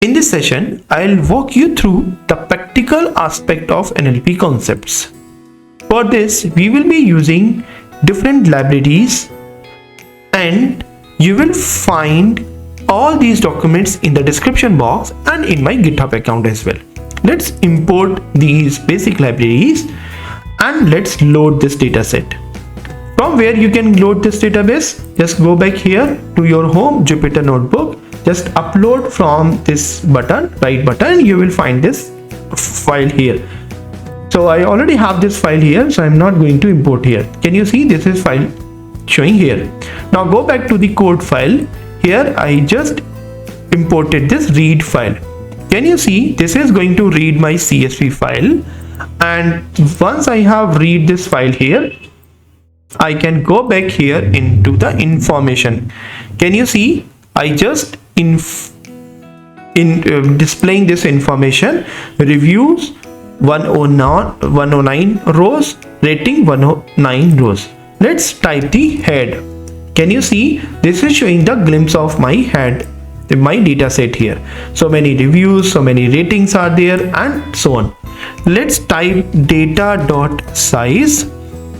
In this session, I'll walk you through the practical aspect of NLP concepts. For this, we will be using different libraries, and you will find all these documents in the description box and in my GitHub account as well. Let's import these basic libraries and let's load this dataset. From where you can load this database, just go back here to your home Jupyter notebook. Just upload from this button, right button, you will find this file here. So I already have this file here, so I'm not going to import here. Can you see this is file showing here? Now go back to the code file. Here I just imported this read file. Can you see this is going to read my CSV file, and once I have read this file here, I can go back here into the information. Can you see I just displaying this information, reviews 109 rows, rating 109 rows. Let's type the head. Can you see this is showing the glimpse of my head, my data set here. So many reviews, so many ratings are there, and so on. Let's type data.size.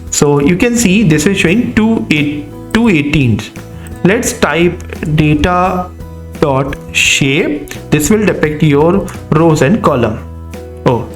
So you can see this is showing 218. Let's type data.shape. This will depict your rows and column. Oh,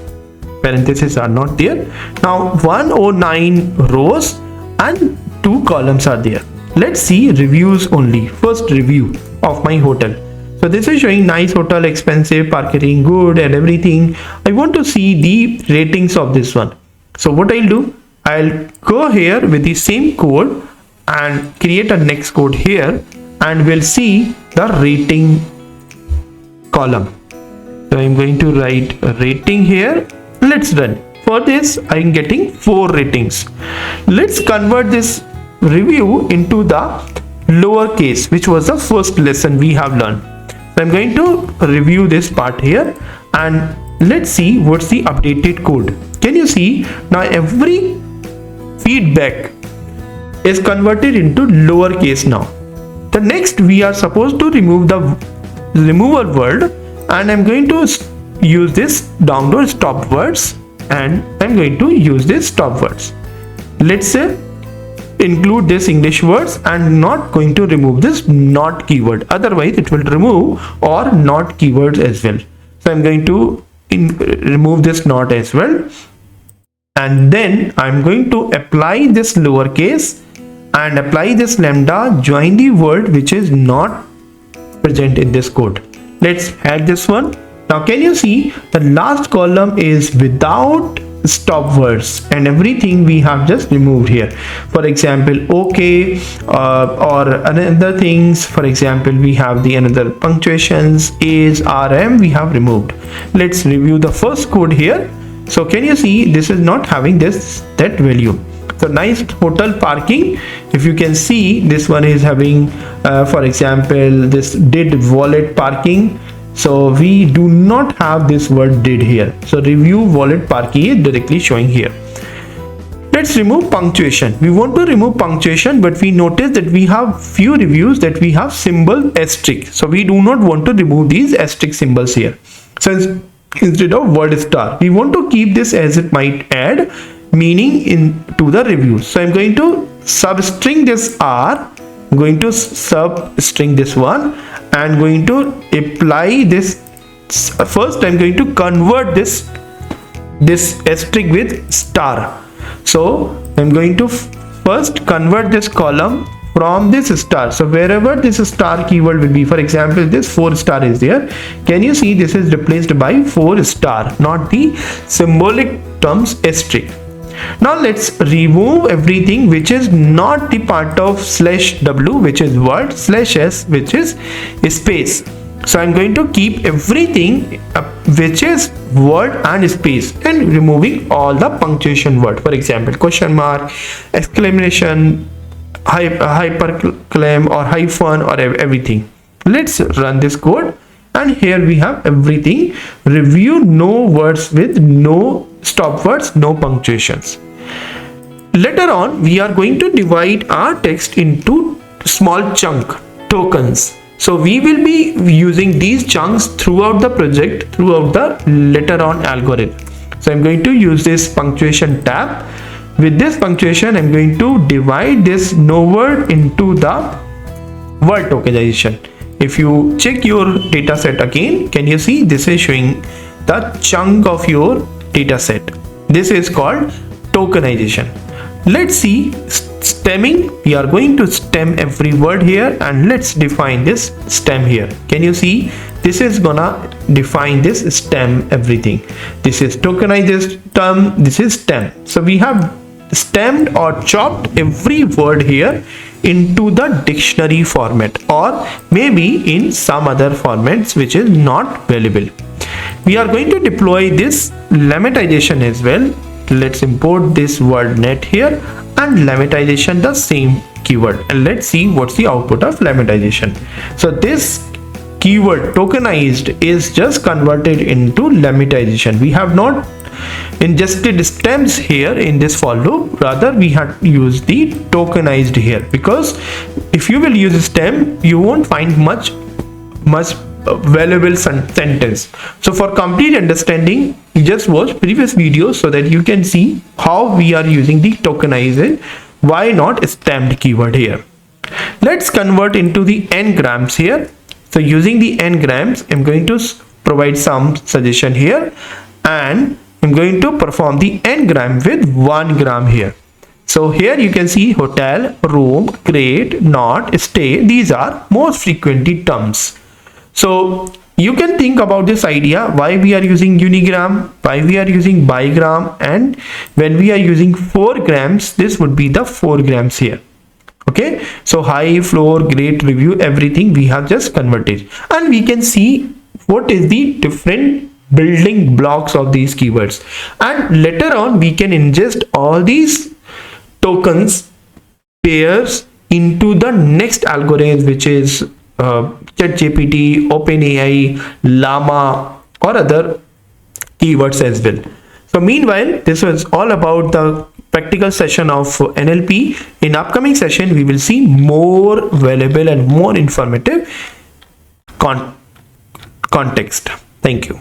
parentheses are not there. Now 109 rows and 2 columns are there. Let's see reviews only. First review of my hotel. So this is showing nice hotel, expensive, parking good and everything. I want to see the ratings of this one. So what I'll do, I'll go here with the same code and create a next code here, and we'll see the rating column. So I'm going to write a rating here. Let's run. For this I'm getting 4 ratings. Let's convert this review into the lowercase, which was the first lesson we have learned. So I'm going to review this part here, and let's see what's the updated code. Can you see now every feedback is converted into lowercase now. The next we are supposed to remove the remover word, and I'm going to use this download Stopwords, and I'm going to use this Stopwords. Let's say include this English words and not going to remove this not keyword, otherwise it will remove or not keywords as well. So I'm going to remove this not as well, and then I'm going to apply this lowercase and apply this lambda, join the word which is not present in this code. Let's add this one. Now can you see the last column is without Stopwords, and everything we have just removed here. For example, okay, or another things. For example, we have the another punctuations, is, rm we have removed. Let's review the first code here. So can you see this is not having that value. So nice hotel parking. If you can see, this one is having for example this did wallet parking. So we do not have this word did here. So review wallet parking is directly showing here. Let's remove punctuation. We want to remove punctuation, but we notice that we have few reviews that we have symbol asterisk. So we do not want to remove these asterisk symbols here. So instead of word star, we want to keep this as it might add meaning into the reviews. So I'm going to substring this r, I'm going to substring this one, and going to apply this. First I'm going to convert this asterisk with star. So I'm going to first convert this column from this star. So wherever this star keyword will be, for example this 4 star is there, can you see this is replaced by 4 star, not the symbolic terms asterisk. Now let's remove everything which is not the part of /w, which is word, /s, which is space. So I'm going to keep everything which is word and space, and removing all the punctuation word. For example, question mark, exclamation, hyperclaim or hyphen or everything. Let's run this code, and here we have everything. Review no words with no stopwords, no punctuations. Later on we are going to divide our text into small chunk tokens. So we will be using these chunks throughout the project, throughout the later on algorithm. So I'm going to use this punctuation tab. With this punctuation, I'm going to divide this no word into the word tokenization. If you check your data set again, can you see this is showing the chunk of your data set? This is called tokenization. Let's see stemming. We are going to stem every word here, and let's define this stem here. Can you see? This is gonna define this stem everything. This is tokenized term, this is stem. So we have stemmed or chopped every word here into the dictionary format, or maybe in some other formats which is not valuable. We are going to deploy this lemmatization as well. Let's import this word net here and lemmatization the same keyword, and let's see what's the output of lemmatization. So this keyword tokenized is just converted into lemmatization. We have not ingested stems here in this for loop, rather we had used the tokenized here, because if you will use a stem, you won't find much valuable sentence. So for complete understanding, you just watch previous videos so that you can see how we are using the tokenized, why not stemmed keyword here. Let's convert into the n-grams here. So using the n-grams, I'm going to provide some suggestion here, and I'm going to perform the n-gram with 1 gram here. So here you can see hotel, room, crate, not, stay. These are most frequently terms. So you can think about this idea, why we are using unigram, why we are using bigram, and when we are using 4 grams, this would be the 4 grams here. Okay, so high, floor, great, review, everything we have just converted, and we can see what is the different building blocks of these keywords, and later on we can ingest all these tokens pairs into the next algorithm, which is ChatGPT, OpenAI, Llama, or other keywords as well. So meanwhile, this was all about the practical session of NLP. In upcoming session, we will see more valuable and more informative context. Thank you.